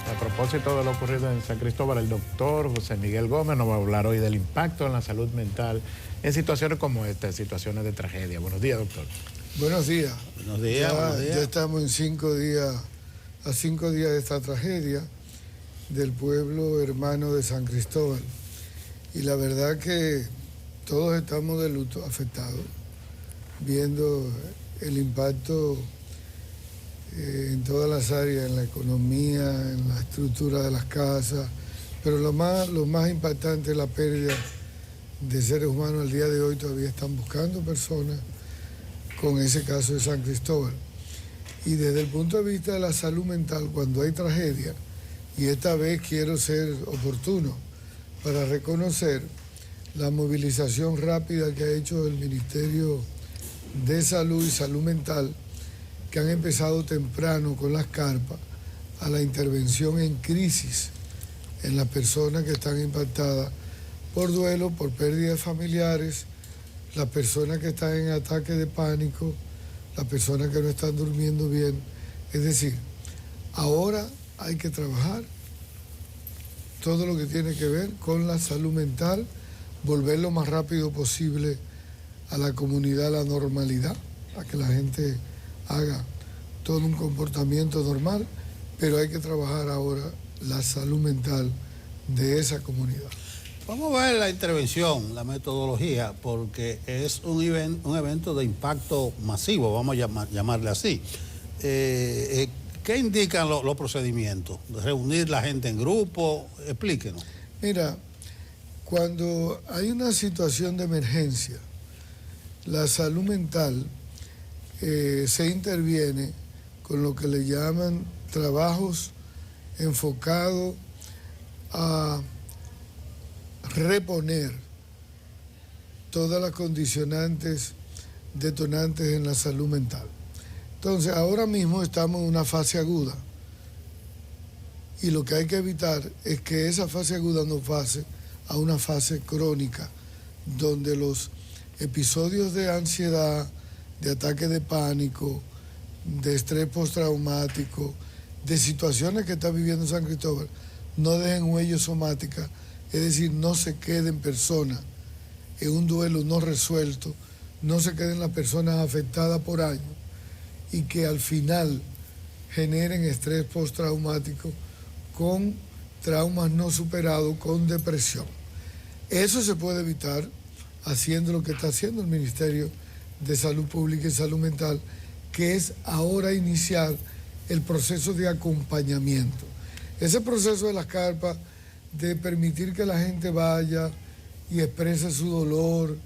A propósito de lo ocurrido en San Cristóbal, el doctor José Miguel Gómez nos va a hablar hoy del impacto en la salud mental en situaciones como esta, en situaciones de tragedia. Buenos días, doctor. Buenos días. Buenos días, buenos días. Ya estamos en 5 días, a 5 días de esta tragedia del pueblo hermano de San Cristóbal. Y la verdad que todos estamos de luto, afectados, viendo el impacto en todas las áreas, en la economía, en la estructura de las casas, pero lo más impactante es la pérdida de seres humanos. Al día de hoy todavía están buscando personas con ese caso de San Cristóbal. Y desde el punto de vista de la salud mental, cuando hay tragedia, y esta vez quiero ser oportuno para reconocer la movilización rápida que ha hecho el Ministerio de Salud y Salud Mental, que han empezado temprano con las carpas a la intervención en crisis en las personas que están impactadas por duelo, por pérdida de familiares, las personas que están en ataque de pánico, las personas que no están durmiendo bien. Es decir, ahora hay que trabajar todo lo que tiene que ver con la salud mental, volver lo más rápido posible a la comunidad, a la normalidad, a que la gente haga todo un comportamiento normal, pero hay que trabajar ahora la salud mental de esa comunidad. Vamos a ver la intervención, la metodología, porque es un evento de impacto masivo, vamos a llamarle así. ¿Qué indican los procedimientos? ¿Reunir la gente en grupo? Explíquenos. Mira, cuando hay una situación de emergencia, la salud mental se interviene con lo que le llaman trabajos enfocados a reponer todas las condicionantes detonantes en la salud mental. Entonces, ahora mismo estamos en una fase aguda y lo que hay que evitar es que esa fase aguda nos pase a una fase crónica, donde los episodios de ansiedad, de ataque de pánico, de estrés postraumático, de situaciones que está viviendo San Cristóbal, no dejen huella somática, es decir, no se queden personas en un duelo no resuelto, no se queden las personas afectadas por años y que al final generen estrés postraumático con traumas no superados, con depresión. Eso se puede evitar haciendo lo que está haciendo el Ministerio de Salud Pública y Salud Mental, que es ahora iniciar el proceso de acompañamiento. Ese proceso de las carpas, de permitir que la gente vaya y exprese su dolor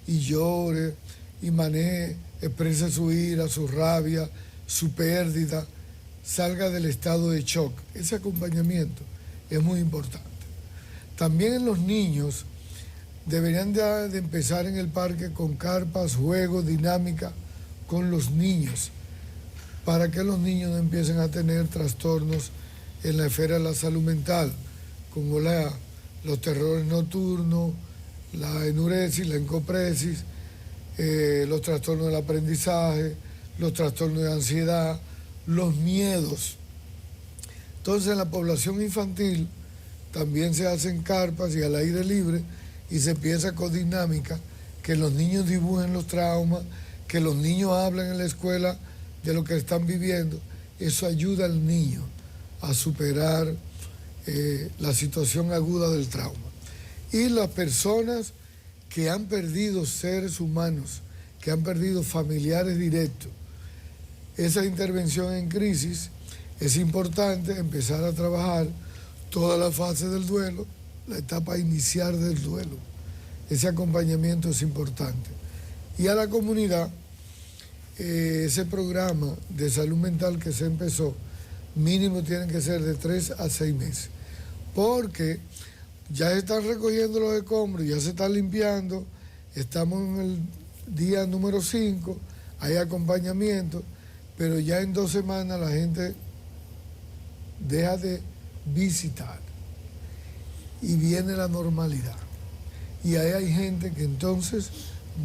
y llore y maneje, exprese su ira, su rabia, su pérdida, salga del estado de shock. Ese acompañamiento es muy importante. También en los niños deberían de empezar en el parque con carpas, juegos, dinámica con los niños, para que los niños no empiecen a tener trastornos en la esfera de la salud mental, como los terrores nocturnos, la enuresis, la encopresis, los trastornos del aprendizaje, los trastornos de ansiedad, los miedos. Entonces en la población infantil también se hacen carpas y al aire libre y se empieza con dinámica, que los niños dibujen los traumas, que los niños hablen en la escuela de lo que están viviendo. Eso ayuda al niño a superar la situación aguda del trauma. Y las personas que han perdido seres humanos, que han perdido familiares directos, esa intervención en crisis es importante, empezar a trabajar toda la fase del duelo, la etapa inicial del duelo. Ese acompañamiento es importante. Y a la comunidad, ese programa de salud mental que se empezó, mínimo tienen que ser de 3 a 6 meses, porque ya se están recogiendo los escombros, ya se están limpiando, estamos en el día número 5, hay acompañamiento, pero ya en 2 semanas la gente deja de visitar y viene la normalidad. Y ahí hay gente que entonces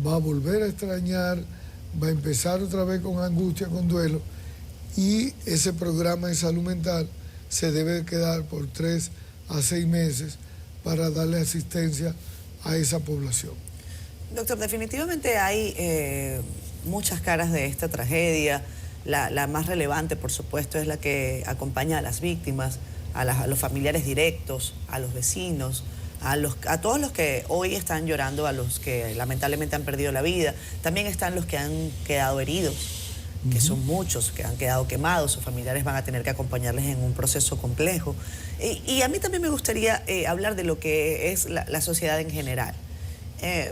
va a volver a extrañar, va a empezar otra vez con angustia, con duelo, y ese programa de salud mental se debe quedar por 3 a 6 meses para darle asistencia a esa población. Doctor, definitivamente hay muchas caras de esta tragedia. La más relevante, por supuesto, es la que acompaña a las víctimas, a los familiares directos, a los vecinos, a todos los que hoy están llorando, a los que lamentablemente han perdido la vida. También están los que han quedado heridos, que son muchos, que han quedado quemados. Sus familiares van a tener que acompañarles en un proceso complejo. Y a mí también me gustaría hablar de lo que es la sociedad en general.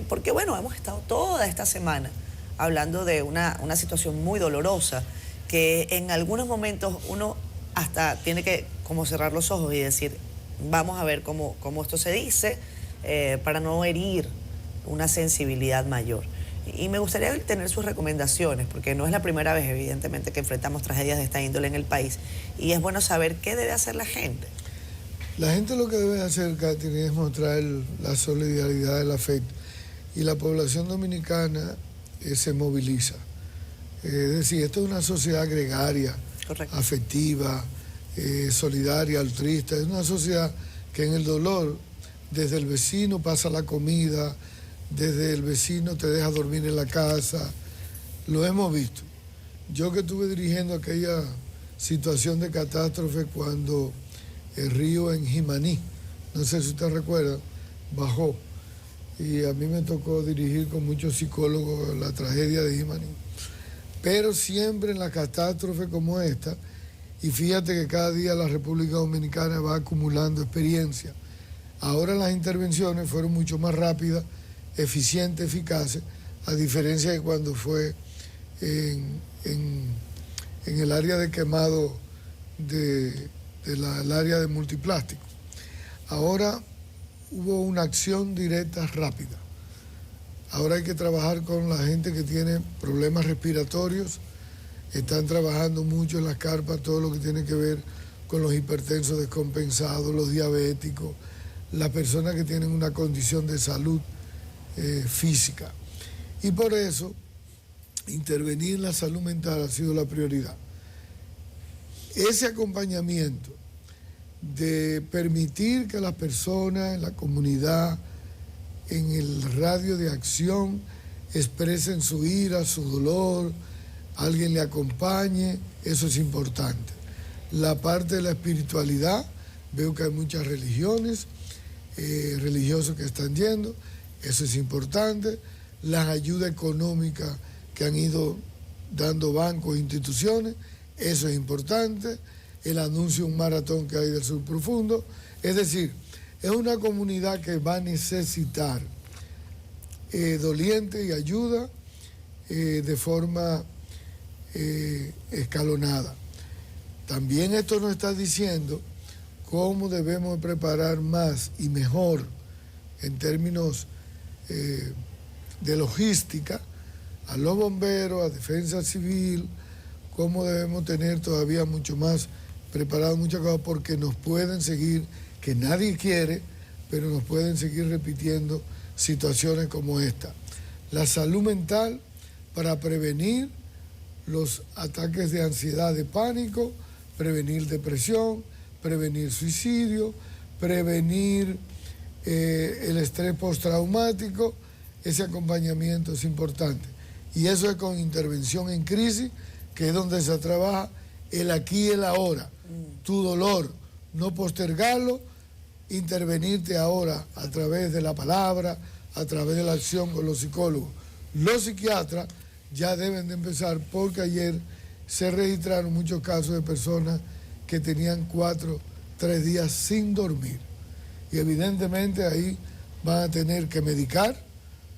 Porque bueno, hemos estado toda esta semana hablando de una situación muy dolorosa, que en algunos momentos uno hasta tiene que como cerrar los ojos y decir, vamos a ver cómo esto se dice, para no herir una sensibilidad mayor. Y me gustaría tener sus recomendaciones, porque no es la primera vez, evidentemente, que enfrentamos tragedias de esta índole en el país, y es bueno saber qué debe hacer la gente. La gente lo que debe hacer, Katy, es mostrar la solidaridad, el afecto, y la población dominicana se moviliza. Es decir, esto es una sociedad gregaria, correcto, afectiva, solidaria, altruista. Es una sociedad que en el dolor, desde el vecino pasa la comida, desde el vecino te deja dormir en la casa. Lo hemos visto. Yo que estuve dirigiendo aquella situación de catástrofe cuando el río en Jimaní, no sé si usted recuerda, bajó. Y a mí me tocó dirigir con muchos psicólogos la tragedia de Jimaní. Pero siempre en la catástrofe como esta, y fíjate que cada día la República Dominicana va acumulando experiencia. Ahora las intervenciones fueron mucho más rápidas, eficientes, eficaces, a diferencia de cuando fue en el área de quemado el área de multiplástico. Ahora hubo una acción directa rápida. Ahora hay que trabajar con la gente que tiene problemas respiratorios. Están trabajando mucho en las carpas todo lo que tiene que ver con los hipertensos descompensados, los diabéticos, las personas que tienen una condición de salud física. Y por eso, intervenir en la salud mental ha sido la prioridad. Ese acompañamiento de permitir que las personas en la comunidad, en el radio de acción, expresen su ira, su dolor, alguien le acompañe, eso es importante. La parte de la espiritualidad, veo que hay muchas religiones, religiosos que están yendo, eso es importante. Las ayudas económicas que han ido dando bancos e instituciones, eso es importante. El anuncio de un maratón que hay del Sur Profundo. Es decir, es una comunidad que va a necesitar doliente y ayuda de forma escalonada. También esto nos está diciendo cómo debemos preparar más y mejor en términos de logística a los bomberos, a defensa civil, cómo debemos tener todavía mucho más preparado muchas cosas, porque nos pueden seguir, que nadie quiere, pero nos pueden seguir repitiendo situaciones como esta. La salud mental para prevenir los ataques de ansiedad, de pánico, prevenir depresión, prevenir suicidio, prevenir el estrés postraumático. Ese acompañamiento es importante. Y eso es con intervención en crisis, que es donde se trabaja el aquí y el ahora. Tu dolor, no postergarlo, intervenirte ahora a través de la palabra, a través de la acción con los psicólogos. Los psiquiatras ya deben de empezar, porque ayer se registraron muchos casos de personas que tenían 3 días sin dormir. Y evidentemente ahí van a tener que medicar,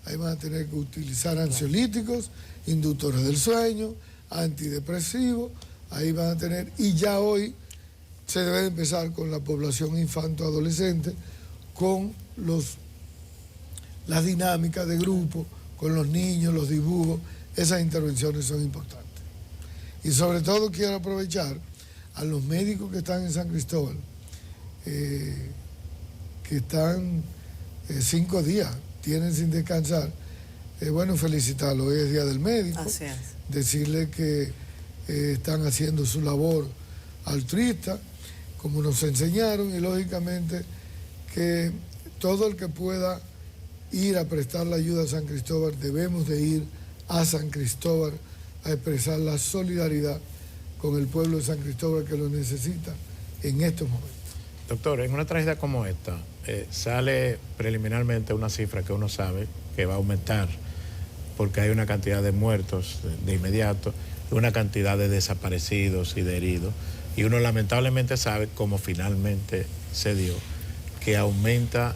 ahí van a tener que utilizar ansiolíticos, inductores del sueño, antidepresivos, ahí van a tener, y ya hoy se debe empezar con la población infanto-adolescente, con las dinámicas de grupo, con los niños, los dibujos. Esas intervenciones son importantes. Y sobre todo quiero aprovechar a los médicos que están en San Cristóbal, que están 5 días, tienen sin descansar. Bueno, felicitarlos, hoy es Día del Médico. Así es. Decirles que están haciendo su labor altruista. como nos enseñaron, y lógicamente que todo el que pueda ir a prestar la ayuda a San Cristóbal, debemos de ir a San Cristóbal a expresar la solidaridad con el pueblo de San Cristóbal que lo necesita en estos momentos. Doctor, en una tragedia como esta, sale preliminarmente una cifra que uno sabe que va a aumentar porque hay una cantidad de muertos de inmediato, una cantidad de desaparecidos y de heridos, y uno lamentablemente sabe, como finalmente se dio, que aumenta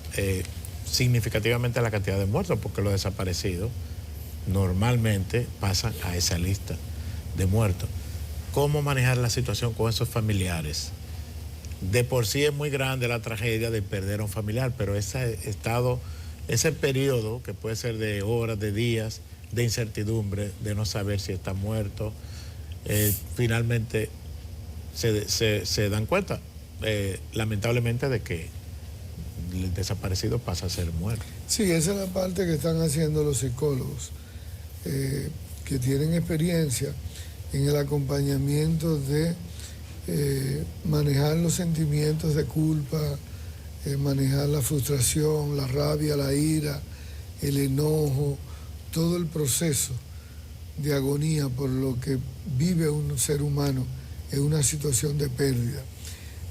significativamente la cantidad de muertos, porque los desaparecidos normalmente pasan a esa lista de muertos. ¿Cómo manejar la situación con esos familiares? De por sí es muy grande la tragedia de perder a un familiar, pero ese periodo, que puede ser de horas, de días, de incertidumbre, de no saber si está muerto, finalmente se dan cuenta, lamentablemente, de que el desaparecido pasa a ser muerto. Sí, esa es la parte que están haciendo los psicólogos, que tienen experiencia en el acompañamiento de manejar los sentimientos de culpa, manejar la frustración, la rabia, la ira, el enojo, todo el proceso de agonía por lo que vive un ser humano en una situación de pérdida.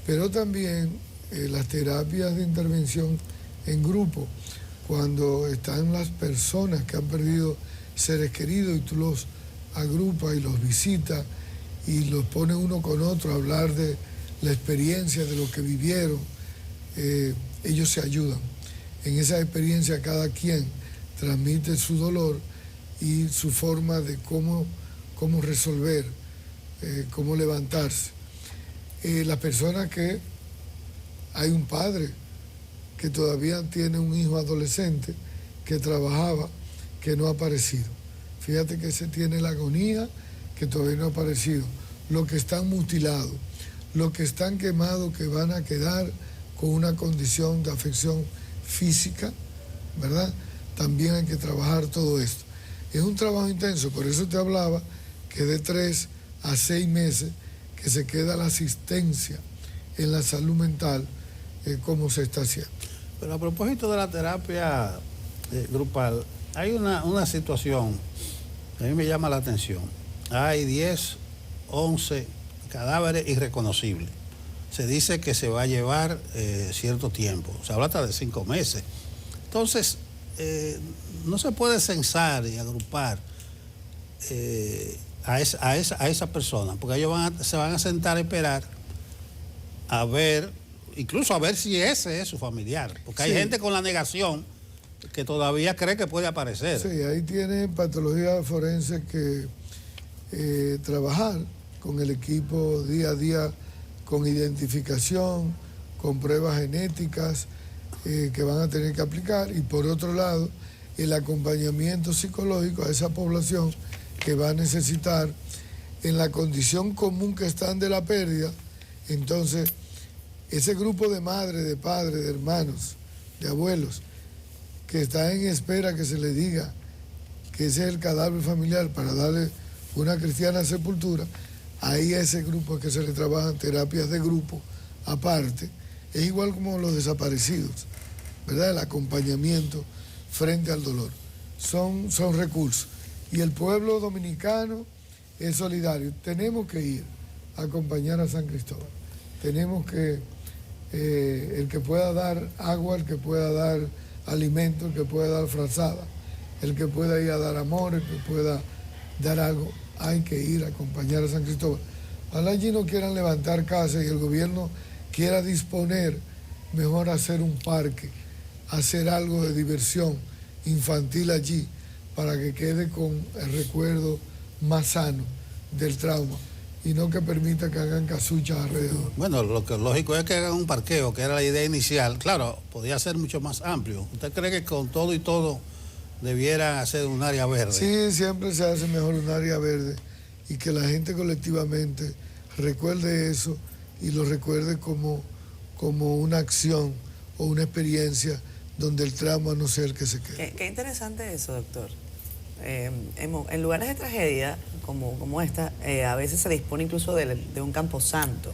Pero también las terapias de intervención en grupo, cuando están las personas que han perdido seres queridos y tú los agrupas y los visitas y los pone uno con otro a hablar de la experiencia, de lo que vivieron, ellos se ayudan. En esa experiencia cada quien transmite su dolor y su forma de cómo resolver, cómo levantarse. Las personas que hay un padre que todavía tiene un hijo adolescente que trabajaba, que no ha aparecido. Fíjate que se tiene la agonía, que todavía no ha aparecido. Los que están mutilados, los que están quemados, que van a quedar con una condición de afección física, ¿verdad? También hay que trabajar todo esto. Es un trabajo intenso, por eso te hablaba que de 3 a 6 meses que se queda la asistencia en la salud mental, como se está haciendo. Pero a propósito de la terapia grupal, hay una situación que a mí me llama la atención. Hay 10, 11 cadáveres irreconocibles. Se dice que se va a llevar cierto tiempo, se habla hasta de 5 meses. Entonces, no se puede censar y agrupar a esa persona, porque ellos se van a sentar a esperar a ver, incluso a ver si ese es su familiar, porque hay gente con la negación que todavía cree que puede aparecer. Sí, ahí tiene patología forense que trabajar con el equipo día a día, con identificación, con pruebas genéticas que van a tener que aplicar, y por otro lado, el acompañamiento psicológico a esa población que va a necesitar en la condición común que están de la pérdida. Entonces, ese grupo de madres, de padres, de hermanos, de abuelos, que están en espera que se les diga que ese es el cadáver familiar para darle una cristiana sepultura, ahí a ese grupo que se le trabajan terapias de grupo aparte. Es igual como los desaparecidos, ¿verdad? El acompañamiento frente al dolor. Son recursos. Y el pueblo dominicano es solidario. Tenemos que ir a acompañar a San Cristóbal. Tenemos que, el que pueda dar agua, el que pueda dar alimento, el que pueda dar frazada, el que pueda ir a dar amor, el que pueda dar algo, hay que ir a acompañar a San Cristóbal. Ojalá allí no quieran levantar casas y el gobierno quiera disponer, mejor hacer un parque, hacer algo de diversión infantil allí, para que quede con el recuerdo más sano del trauma y no que permita que hagan casuchas alrededor. Bueno, lo que lógico es que hagan un parqueo, que era la idea inicial. Claro, podía ser mucho más amplio. ¿Usted cree que con todo y todo debiera hacer un área verde? Sí, siempre se hace mejor un área verde y que la gente colectivamente recuerde eso y lo recuerde como una acción o una experiencia donde el trauma no sea el que se quede. Qué interesante eso, doctor. En lugares de tragedia como esta, a veces se dispone incluso de un camposanto.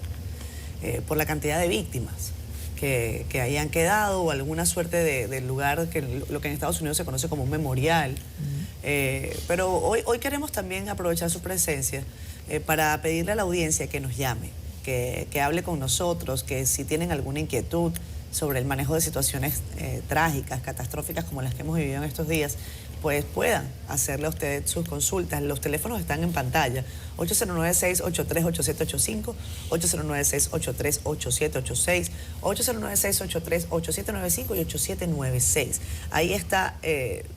por la cantidad de víctimas que hayan quedado, o alguna suerte de lugar, lo que en Estados Unidos se conoce como un memorial. Pero hoy queremos también aprovechar su presencia para pedirle a la audiencia que nos llame, que hable con nosotros, que si tienen alguna inquietud sobre el manejo de situaciones trágicas, catastróficas como las que hemos vivido en estos días, pues puedan hacerle a usted sus consultas. Los teléfonos están en pantalla: 809-683-8785, 809-683-8786, 809-683-8795 y 8796. Ahí está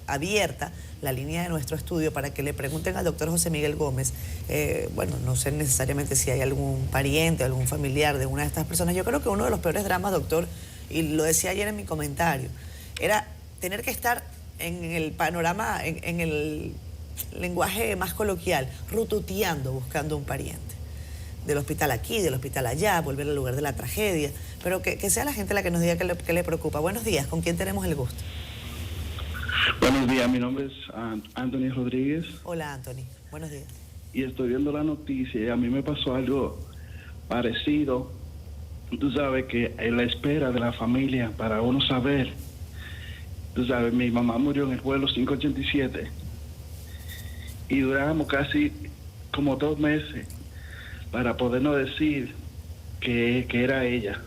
abierta la línea de nuestro estudio para que le pregunten al doctor José Miguel Gómez. Bueno, no sé necesariamente si hay algún pariente, algún familiar de una de estas personas. Yo creo que uno de los peores dramas, doctor, y lo decía ayer en mi comentario, era tener que estar en el panorama, en el lenguaje más coloquial, rututeando, buscando un pariente. Del hospital aquí, del hospital allá, volver al lugar de la tragedia. Pero que sea la gente la que nos diga qué le preocupa. Buenos días, ¿con quién tenemos el gusto? Buenos días, mi nombre es Anthony Rodríguez. Hola, Anthony, buenos días. Y estoy viendo la noticia y a mí me pasó algo parecido. Tú sabes que en la espera de la familia para uno saber. Tú sabes, mi mamá murió en el vuelo 587 y duramos casi como 2 meses para podernos decir que era ella.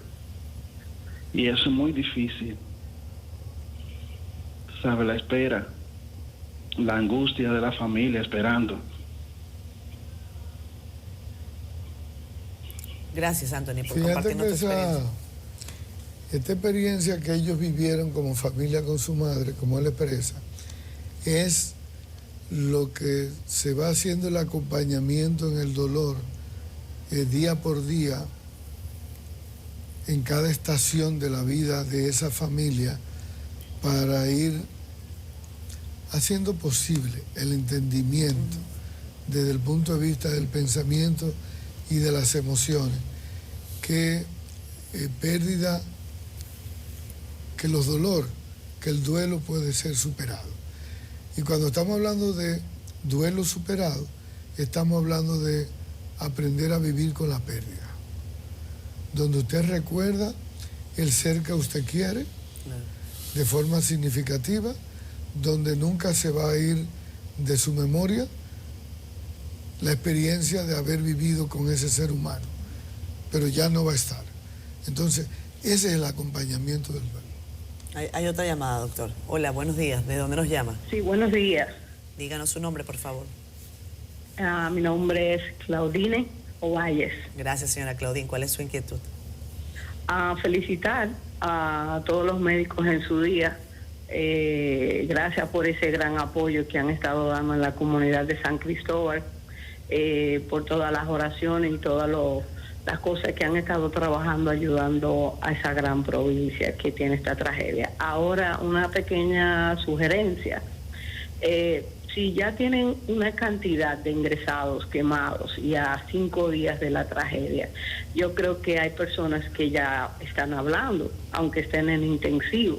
Y eso es muy difícil. Tú sabes, la espera, la angustia de la familia esperando. Gracias, Anthony, por Fíjate compartirnos que tu experiencia. esta experiencia que ellos vivieron como familia con su madre, como él expresa, es lo que se va haciendo el acompañamiento en el dolor día por día en cada estación de la vida de esa familia, para ir haciendo posible el entendimiento desde el punto de vista del pensamiento y de las emociones, que pérdida, que los dolores, que el duelo puede ser superado. Y cuando estamos hablando de duelo superado, estamos hablando de aprender a vivir con la pérdida, donde usted recuerda el ser que usted quiere de forma significativa, donde nunca se va a ir de su memoria la experiencia de haber vivido con ese ser humano, pero ya no va a estar. Entonces, ese es el acompañamiento del duelo. Hay otra llamada, doctor. Hola, buenos días. ¿De dónde nos llama? Sí, buenos días. Díganos su nombre, por favor. Mi nombre es Claudine Ovalles. Gracias, señora Claudine. ¿Cuál es su inquietud? Felicitar a todos los médicos en su día. Gracias por ese gran apoyo que han estado dando en la comunidad de San Cristóbal, por todas las oraciones y todas las cosas que han estado trabajando ayudando a esa gran provincia que tiene esta tragedia. Ahora, una pequeña sugerencia. Si ya tienen una cantidad de ingresados quemados y a 5 días de la tragedia, yo creo que hay personas que ya están hablando, aunque estén en intensivo.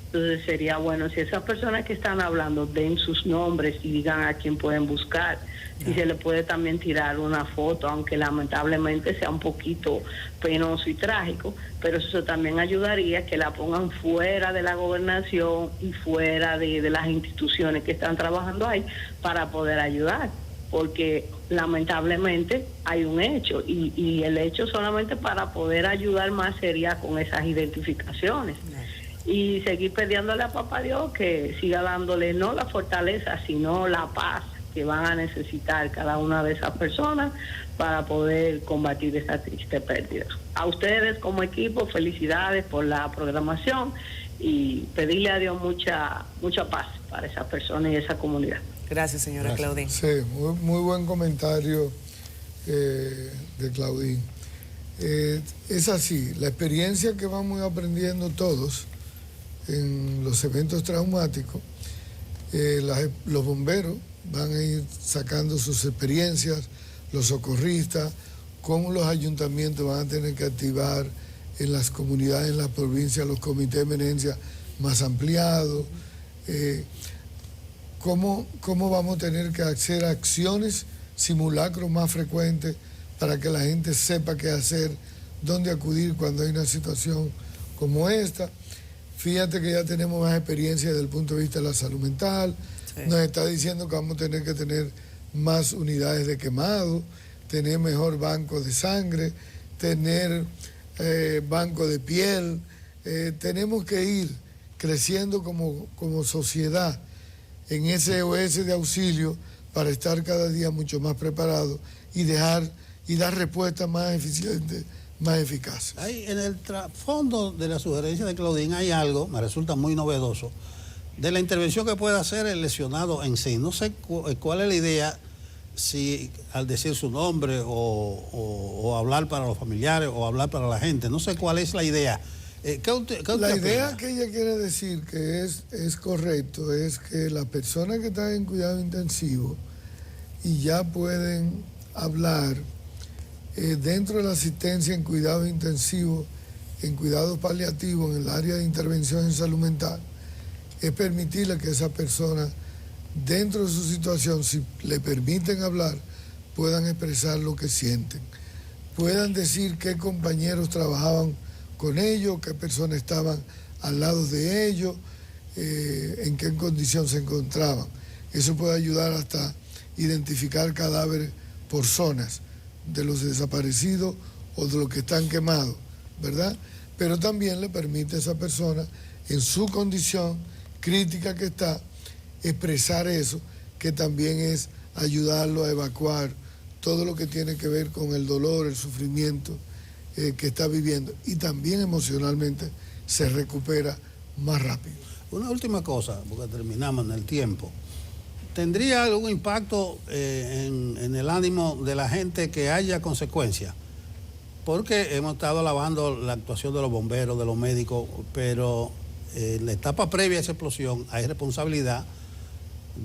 Entonces sería bueno si esas personas que están hablando den sus nombres y digan a quién pueden buscar. Y se le puede también tirar una foto, aunque lamentablemente sea un poquito penoso y trágico, pero eso también ayudaría que la pongan fuera de la gobernación y fuera de las instituciones que están trabajando ahí para poder ayudar, porque lamentablemente hay un hecho y el hecho solamente para poder ayudar más sería con esas identificaciones. Y seguir pidiéndole a Papá Dios que siga dándole no la fortaleza, sino la paz que van a necesitar cada una de esas personas para poder combatir esta triste pérdida. A ustedes como equipo, felicidades por la programación y pedirle a Dios mucha paz para esas personas y esa comunidad. Gracias, señora Claudine. Sí, muy buen comentario de Claudine. Es así, la experiencia que vamos aprendiendo todos en los eventos traumáticos, los bomberos van a ir sacando sus experiencias, los socorristas, cómo los ayuntamientos van a tener que activar en las comunidades, en las provincias, los comités de emergencia más ampliados, cómo vamos a tener que hacer acciones, simulacros más frecuentes para que la gente sepa qué hacer dónde acudir cuando hay una situación como esta. Fíjate que ya tenemos más experiencia desde el punto de vista de la salud mental. Sí. Nos está diciendo que vamos a tener que tener más unidades de quemado, tener mejor banco de sangre, tener banco de piel. Tenemos que ir creciendo como sociedad en ese SOS de auxilio para estar cada día mucho más preparados y dar respuestas más eficientes, más eficaces. En el trasfondo de la sugerencia de Claudine hay algo, me resulta muy novedoso, de la intervención que puede hacer el lesionado en sí. No sé cuál es la idea, si al decir su nombre o hablar para los familiares o hablar para la gente, no sé cuál es la idea. ¿Qué usted La idea opina? que ella quiere decir que es correcto es que las personas que están en cuidado intensivo y ya pueden hablar dentro de la asistencia en cuidado intensivo, en cuidados paliativos, en el área de intervención en salud mental, es permitirle que esa persona, dentro de su situación, si le permiten hablar, puedan expresar lo que sienten, puedan decir qué compañeros trabajaban con ellos, qué personas estaban al lado de ellos, en qué condición se encontraban. Eso puede ayudar hasta identificar cadáveres por zonas de los desaparecidos o de los que están quemados, ¿verdad? Pero también le permite a esa persona, en su condición crítica que está, expresar eso, que también es ayudarlo a evacuar todo lo que tiene que ver con el dolor, el sufrimiento que está viviendo, y también emocionalmente se recupera más rápido. Una última cosa, porque terminamos en el tiempo. ¿Tendría algún impacto en el ánimo de la gente que haya consecuencias? Porque hemos estado alabando la actuación de los bomberos, de los médicos, pero en la etapa previa a esa explosión hay responsabilidad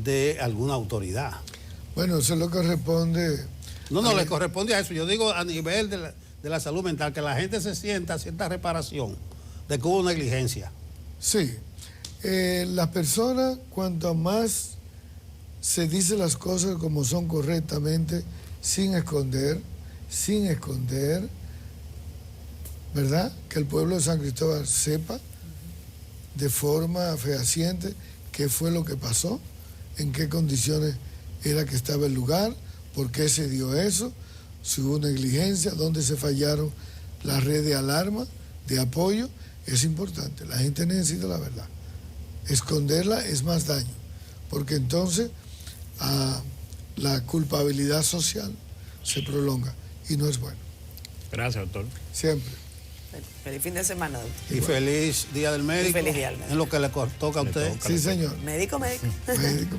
de alguna autoridad. Bueno, eso es lo que responde... No le corresponde a eso. Yo digo a nivel de la salud mental, que la gente se sienta cierta reparación de que hubo negligencia. Sí, las personas, cuanto más se dicen las cosas como son correctamente, sin esconder, ¿verdad? Que el pueblo de San Cristóbal sepa de forma fehaciente qué fue lo que pasó, en qué condiciones era que estaba el lugar, por qué se dio eso, si hubo negligencia, dónde se fallaron las redes de alarma, de apoyo. Es importante, la gente necesita la verdad. Esconderla es más daño, porque entonces la culpabilidad social se prolonga y no es bueno. Gracias, doctor. Siempre. Feliz fin de semana, doctor. Y feliz Día del Médico. feliz Día del Médico. En lo que le toca a usted. Sí, señor. Médico. Médico.